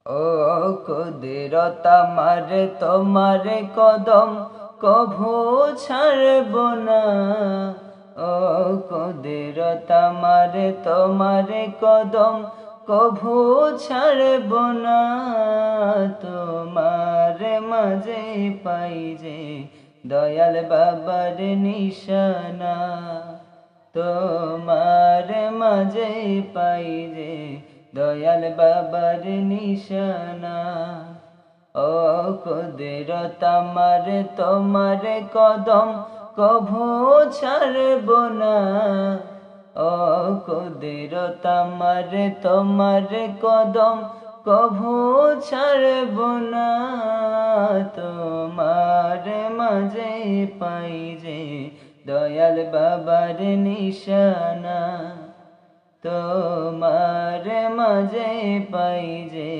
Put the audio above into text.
ও কুদরত আমার তোমার কদম কভু ছাড়ব না। ও কুদরত আমার তোমার কদম কভু ছাড়ব না। তোমার মাঝে পাই যে দয়াল বাবার নিশানা। তোমার মাঝে পাই যে দয়াল বাবার নিশানা। ও কুদরত আমার তোমার কদম কভু ছাড়ব না। ও কুদরত আমার তোমার কদম কভু ছাড়ব না। তোমার মাঝে পাই যে দয়াল বাবার নিশানা। তোমার মাঝে পাই যে